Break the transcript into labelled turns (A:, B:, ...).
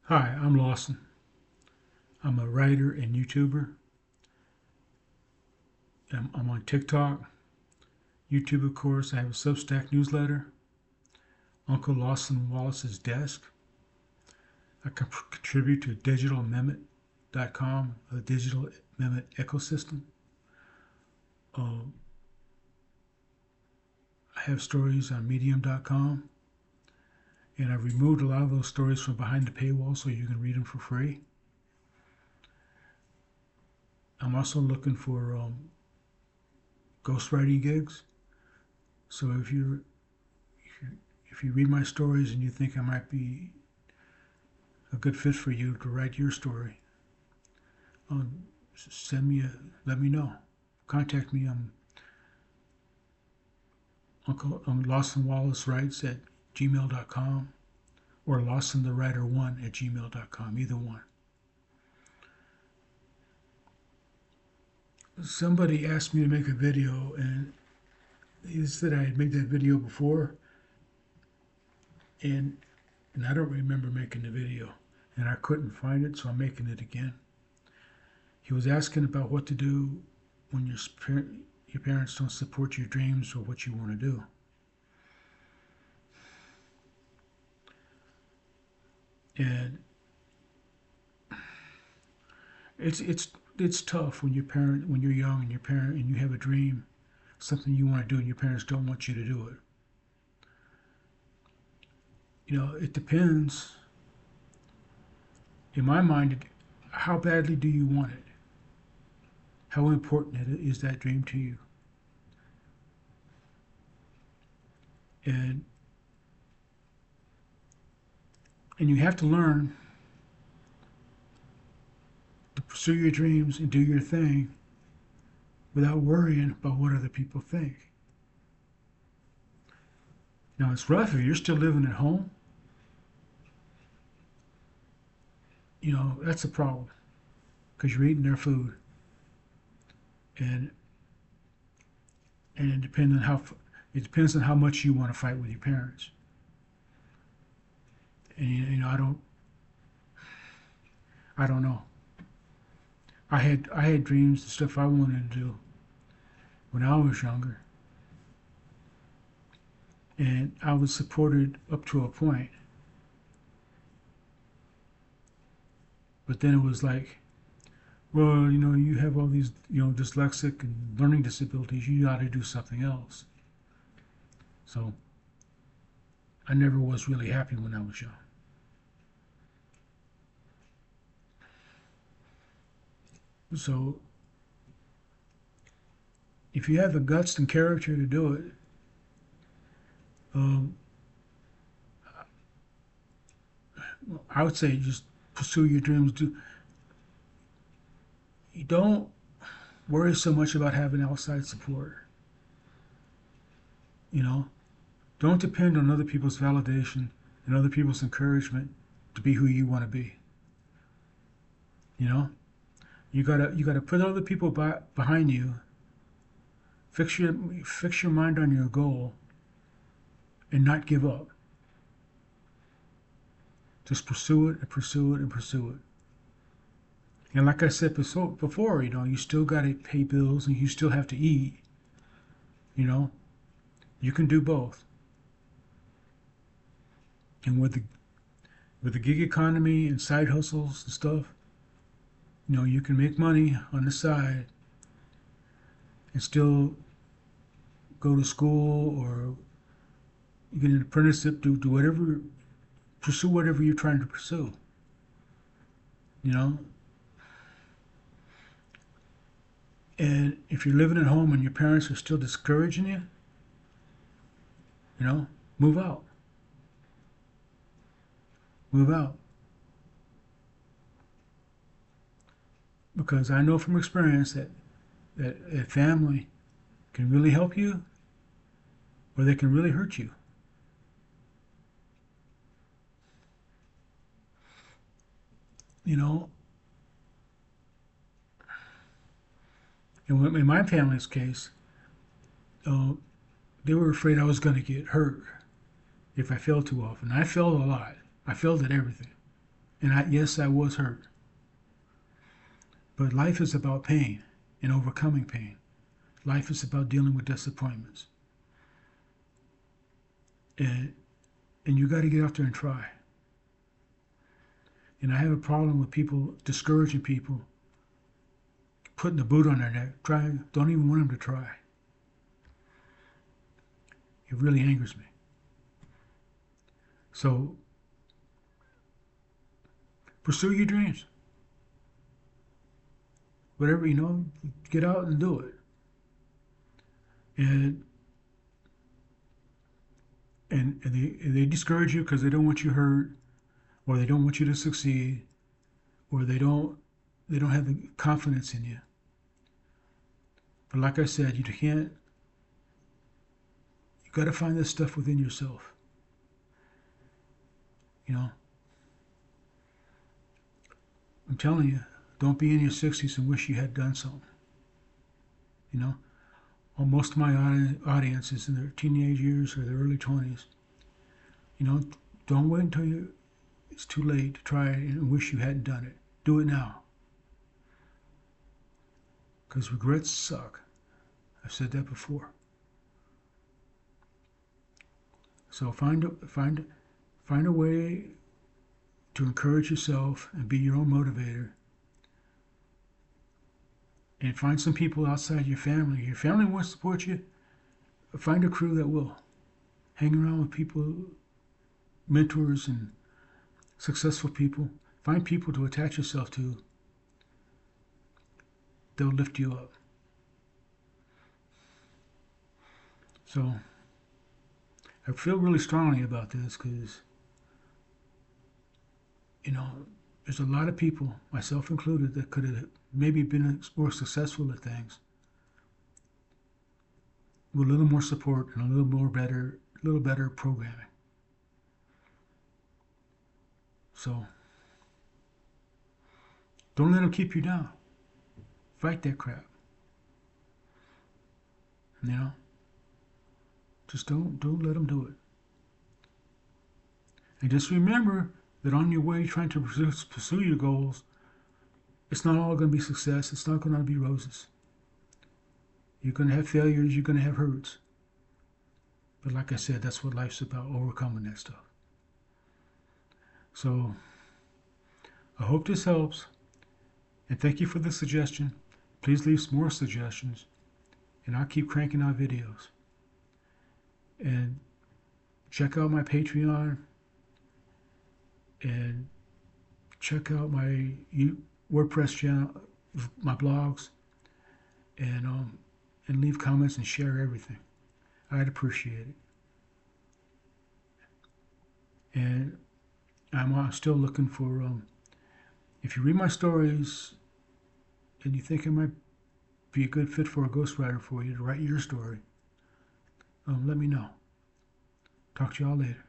A: Hi, I'm Lawson. I'm a writer and YouTuber. I'm on TikTok, YouTube, of course. I have a Substack newsletter, Uncle Lawson Wallace's Desk. I contribute to digitalmimit.com, a digital mimit ecosystem. Um, I have stories on medium.com, and I've removed a lot of those stories from behind the paywall so you can read them for free. I'm also looking for ghostwriting gigs. So if you read my stories and you think I might be a good fit for you to write your story, um, let me know. Contact me. Uncle Lawson Wallace Writes at gmail.com or LawsonTheWriter1 at gmail.com. Either one. Somebody asked me to make a video, and he said I had made that video before, and I don't remember making the video, and I couldn't find it, so I'm making it again. He was asking about what to do when your parents don't support your dreams or what you want to do. And it's tough when you're young and your parent and you have a dream, something you want to do, and your parents don't want you to do it. It depends. In my mind, how badly do you want it? How important is that dream to you? And you have to learn to pursue your dreams and do your thing without worrying about what other people think. Now, it's rough if you're still living at home. That's a problem because you're eating their food, and it depends on how much you want to fight with your parents. And I don't know. I had dreams and stuff I wanted to do when I was younger, and I was supported up to a point. But then it was like, well, you have all these, dyslexic and learning disabilities. You got to do something else. So I never was really happy when I was young. So if you have the guts and character to do it, um, I would say just pursue your dreams. You don't worry so much about having outside support. You know, don't depend on other people's validation and other people's encouragement to be who you want to be. You know, you gotta put other people behind you. Fix your mind on your goal, and not give up. Just pursue it and pursue it and pursue it. And like I said before, you still got to pay bills and you still have to eat. You know, you can do both. And with the gig economy and side hustles and stuff, you can make money on the side and still go to school or you get an apprenticeship, do whatever, pursue whatever you're trying to pursue. You know, and if you're living at home and your parents are still discouraging you, move out. Move out. Because I know from experience that a family can really help you or they can really hurt you. You know, and in my family's case, uh, they were afraid I was going to get hurt if I failed too often. I failed a lot. I failed at everything. And yes, I was hurt. But life is about pain and overcoming pain. Life is about dealing with disappointments. And, and you got to get out there and try. And I have a problem with people discouraging people, putting the boot on their neck, don't even want them to try. It really angers me. So pursue your dreams. Whatever, get out and do it. And they discourage you because they don't want you hurt, or they don't want you to succeed, or they don't have the confidence in you. But like I said, you got to find this stuff within yourself. I'm telling you, don't be in your 60s and wish you had done something. Well, most of my audience is in their teenage years or their early 20s. Don't wait until it's too late to try and wish you hadn't done it. Do it now. Because regrets suck. I've said that before. So find a way to encourage yourself and be your own motivator. And find some people outside your family. Your family wants to support you. Find a crew that will. Hang around with people, mentors and successful people. Find people to attach yourself to. They'll lift you up. So I feel really strongly about this because, there's a lot of people, myself included, that could have maybe been more successful at things with a little more support and a little better programming. So don't let them keep you down. Fight that crap. Just don't let them do it. And just remember that on your way trying to pursue your goals, it's not all going to be success. It's not going to be roses. You're going to have failures. You're going to have hurts. But like I said, that's what life's about, overcoming that stuff. So I hope this helps. And thank you for the suggestion. Please leave some more suggestions. And I'll keep cranking out videos. And check out my Patreon. And check out my WordPress channel, my blogs, and leave comments and share everything. I'd appreciate it. And I'm still looking for, if you read my stories and you think it might be a good fit for a ghostwriter for you to write your story, let me know. Talk to y'all later.